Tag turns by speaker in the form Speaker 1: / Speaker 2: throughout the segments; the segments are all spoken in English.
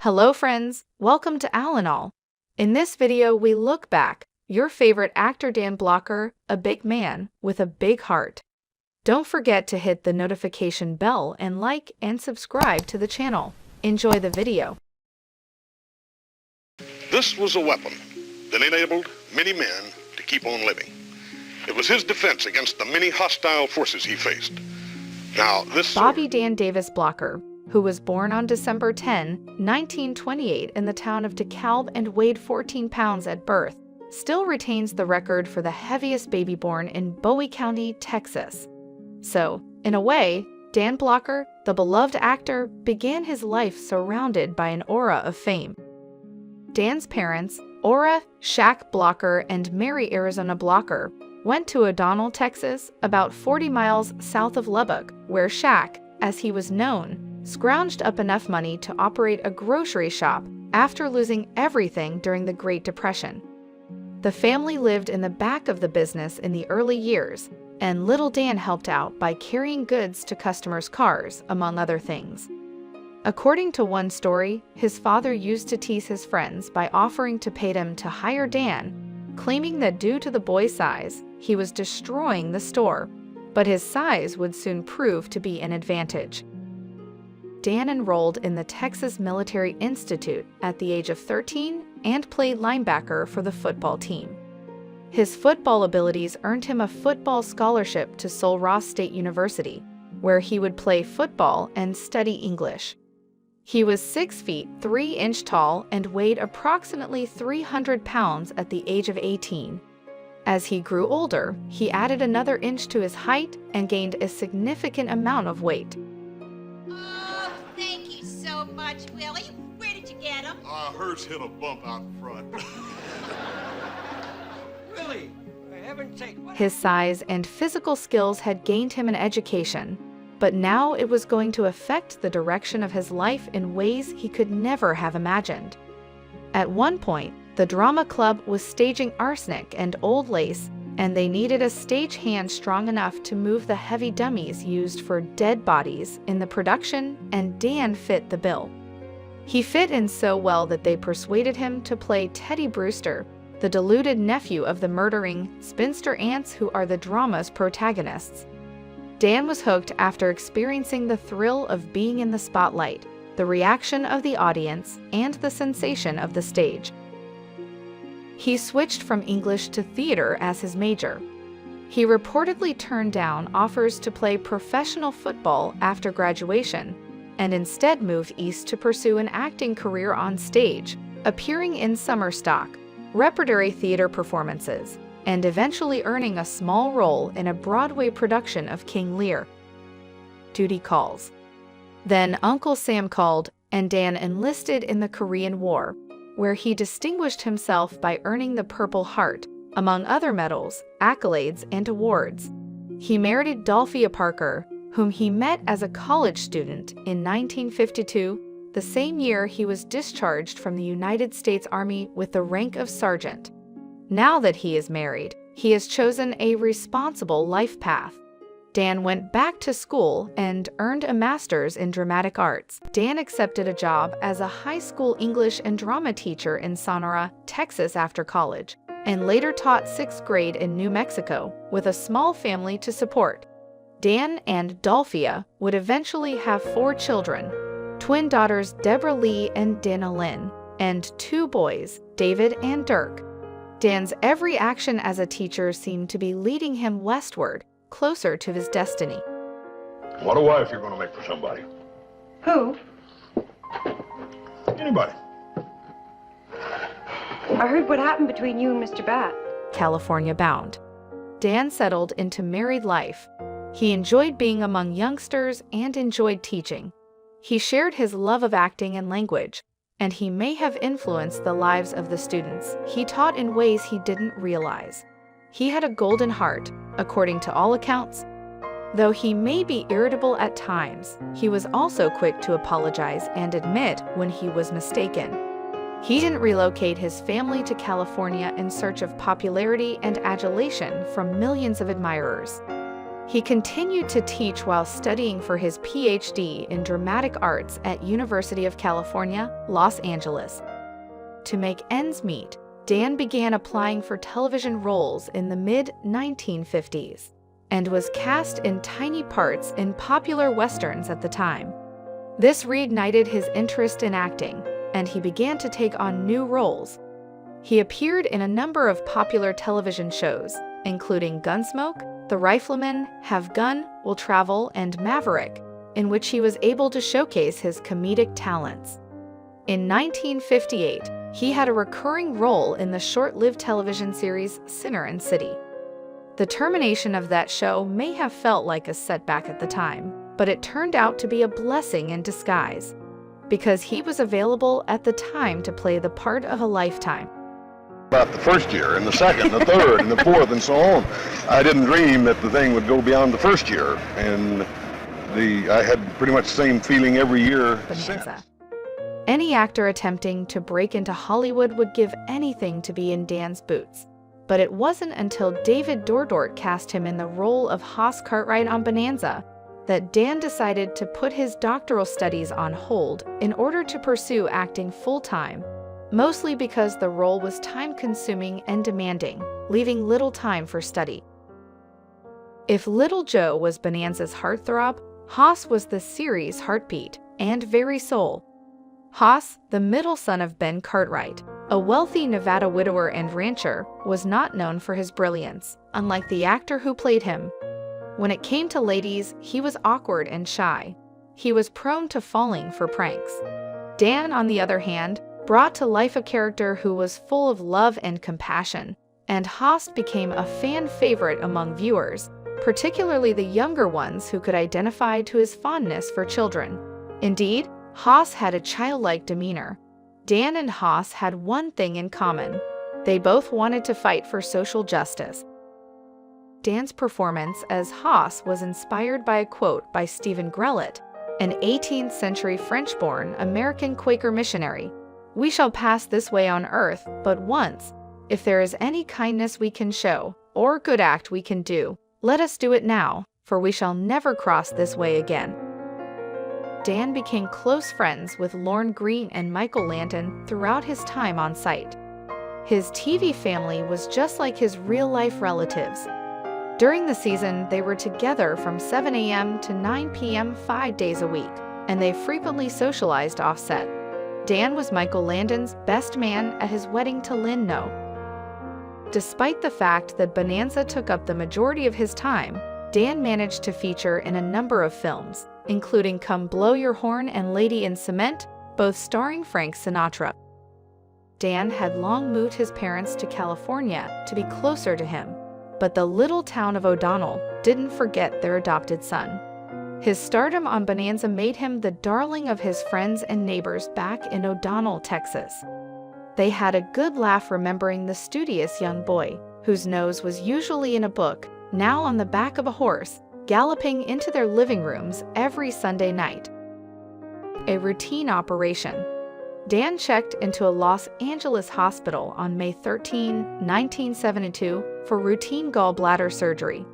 Speaker 1: Hello friends, welcome to All in All. In this video we look back, your favorite actor Dan Blocker, a big man with a big heart. Don't forget to hit the notification bell and like and subscribe to the channel. Enjoy the video.
Speaker 2: This was a weapon that enabled many men to keep on living. It was his defense against the many hostile forces he faced. Now, this
Speaker 1: Bobby Dan Davis Blocker, who was born on December 10, 1928 in the town of DeKalb and weighed 14 pounds at birth, still retains the record for the heaviest baby born in Bowie County, Texas. So, in a way, Dan Blocker, the beloved actor, began his life surrounded by an aura of fame. Dan's parents, Ora Shaq Blocker and Mary Arizona Blocker, went to O'Donnell, Texas, about 40 miles south of Lubbock, where Shaq, as he was known, scrounged up enough money to operate a grocery shop after losing everything during the Great Depression. The family lived in the back of the business in the early years, and little Dan helped out by carrying goods to customers' cars, among other things. According to one story, his father used to tease his friends by offering to pay them to hire Dan, claiming that due to the boy's size, he was destroying the store, but his size would soon prove to be an advantage. Dan enrolled in the Texas Military Institute at the age of 13 and played linebacker for the football team. His football abilities earned him a football scholarship to Sul Ross State University, where he would play football and study English. He was 6 feet 3 inches tall and weighed approximately 300 pounds at the age of 18. As he grew older, he added another inch to his height and gained a significant amount of weight.
Speaker 3: Oh, thank you so much, Willie. Where did you get him?
Speaker 2: hers hit a bump out front.
Speaker 4: Willie, for heaven's sake, what?
Speaker 1: His size and physical skills had gained him an education, but now it was going to affect the direction of his life in ways he could never have imagined. At one point, the drama club was staging Arsenic and Old Lace, and they needed a stagehand strong enough to move the heavy dummies used for dead bodies in the production, and Dan fit the bill. He fit in so well that they persuaded him to play Teddy Brewster, the deluded nephew of the murdering spinster aunts who are the drama's protagonists. Dan was hooked after experiencing the thrill of being in the spotlight, the reaction of the audience, and the sensation of the stage. He switched from English to theater as his major. He reportedly turned down offers to play professional football after graduation, and instead moved east to pursue an acting career on stage, appearing in summer stock, repertory theater performances, and eventually earning a small role in a Broadway production of King Lear. Duty calls. Then Uncle Sam called, and Dan enlisted in the Korean War, where he distinguished himself by earning the Purple Heart, among other medals, accolades, and awards. He married Dolphia Parker, whom he met as a college student in 1952, the same year he was discharged from the United States Army with the rank of sergeant. Now that he is married, he has chosen a responsible life path. Dan went back to school and earned a master's in dramatic arts. Dan accepted a job as a high school English and drama teacher in Sonora, Texas after college, and later taught 6th grade in New Mexico with a small family to support. Dan and Dolphia would eventually have 4 children, twin daughters Deborah Lee and Dana Lynn, and 2 boys, David and Dirk. Dan's every action as a teacher seemed to be leading him westward, closer to his destiny.
Speaker 2: What a wife you're going to make for somebody.
Speaker 5: Who?
Speaker 2: Anybody.
Speaker 5: I heard what happened between you and Mr. Bat.
Speaker 1: California bound. Dan settled into married life. He enjoyed being among youngsters and enjoyed teaching. He shared his love of acting and language, and he may have influenced the lives of the students he taught in ways he didn't realize. He had a golden heart, according to all accounts. Though he may be irritable at times, he was also quick to apologize and admit when he was mistaken. He didn't relocate his family to California in search of popularity and adulation from millions of admirers. He continued to teach while studying for his PhD in dramatic arts at University of California, Los Angeles. To make ends meet, Dan began applying for television roles in the mid-1950s and was cast in tiny parts in popular westerns at the time. This reignited his interest in acting, and he began to take on new roles. He appeared in a number of popular television shows, including Gunsmoke, The Rifleman, Have Gun, Will Travel, and Maverick, in which he was able to showcase his comedic talents. In 1958, he had a recurring role in the short-lived television series Sinner and City. The termination of that show may have felt like a setback at the time, but it turned out to be a blessing in disguise, because he was available at the time to play the part of a lifetime.
Speaker 2: About the first year, and the second, the third, and the fourth, and so on. I didn't dream that the thing would go beyond the first year, and I had pretty much the same feeling every year.
Speaker 1: Bonanza. Any actor attempting to break into Hollywood would give anything to be in Dan's boots. But it wasn't until David Dordort cast him in the role of Hoss Cartwright on Bonanza that Dan decided to put his doctoral studies on hold in order to pursue acting full-time, mostly because the role was time-consuming and demanding, leaving little time for study. If Little Joe was Bonanza's heartthrob, Hoss was the series' heartbeat and very soul. Hoss, the middle son of Ben Cartwright, a wealthy Nevada widower and rancher, was not known for his brilliance, unlike the actor who played him. When it came to ladies, he was awkward and shy. He was prone to falling for pranks. Dan, on the other hand, brought to life a character who was full of love and compassion, and Hoss became a fan favorite among viewers, particularly the younger ones who could identify to his fondness for children. Indeed, Hoss had a childlike demeanor. Dan and Hoss had one thing in common. They both wanted to fight for social justice. Dan's performance as Hoss was inspired by a quote by Stephen Grellet, an 18th century French-born American Quaker missionary. "We shall pass this way on earth but once. If there is any kindness we can show, or good act we can do, let us do it now, for we shall never cross this way again." Dan became close friends with Lorne Greene and Michael Landon throughout his time on site. His TV family was just like his real-life relatives. During the season, they were together from 7 a.m. to 9 p.m. 5 days a week, and they frequently socialized off-set. Dan was Michael Landon's best man at his wedding to Lynn No. Despite the fact that Bonanza took up the majority of his time, Dan managed to feature in a number of films, including Come Blow Your Horn and Lady in Cement, both starring Frank Sinatra. Dan had long moved his parents to California to be closer to him, but the little town of O'Donnell didn't forget their adopted son. His stardom on Bonanza made him the darling of his friends and neighbors back in O'Donnell, Texas. They had a good laugh remembering the studious young boy, whose nose was usually in a book, now on the back of a horse, galloping into their living rooms every Sunday night. A routine operation. Dan checked into a Los Angeles hospital on May 13, 1972 for routine gallbladder surgery.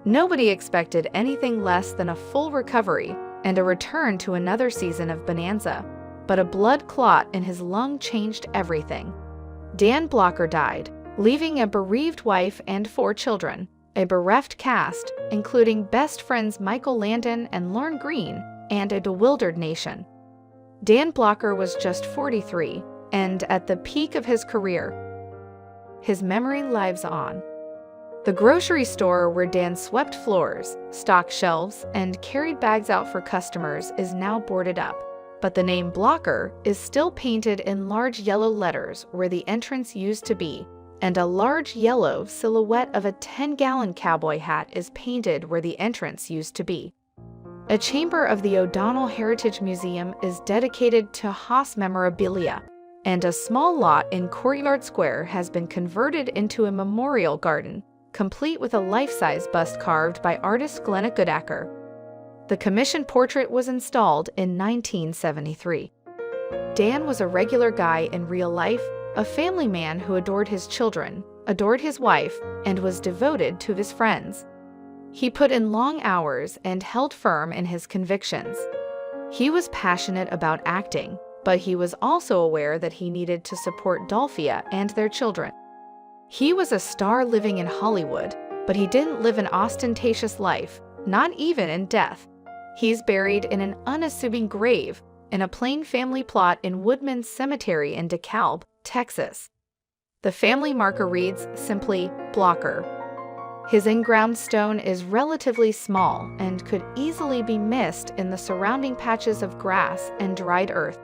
Speaker 1: Nobody expected anything less than a full recovery and a return to another season of Bonanza, but a blood clot in his lung changed everything. Dan Blocker died, leaving a bereaved wife and 4 children, a bereft cast, including best friends Michael Landon and Lorne Greene, and a bewildered nation. Dan Blocker was just 43, and at the peak of his career. His memory lives on. The grocery store where Dan swept floors, stocked shelves, and carried bags out for customers is now boarded up, but the name Blocker is still painted in large yellow letters where the entrance used to be, and a large yellow silhouette of a 10-gallon cowboy hat is painted where the entrance used to be. A chamber of the O'Donnell Heritage Museum is dedicated to Hoss memorabilia, and a small lot in Courtyard Square has been converted into a memorial garden, complete with a life-size bust carved by artist Glenna Goodacker. The commissioned portrait was installed in 1973. Dan was a regular guy in real life, a family man who adored his children, adored his wife, and was devoted to his friends. He put in long hours and held firm in his convictions. He was passionate about acting, but he was also aware that he needed to support Dolphia and their children. He was a star living in Hollywood, but he didn't live an ostentatious life, not even in death. He's buried in an unassuming grave in a plain family plot in Woodman's Cemetery in DeKalb, Texas. The family marker reads simply Blocker. His in-ground stone is relatively small and could easily be missed in the surrounding patches of grass and dried earth.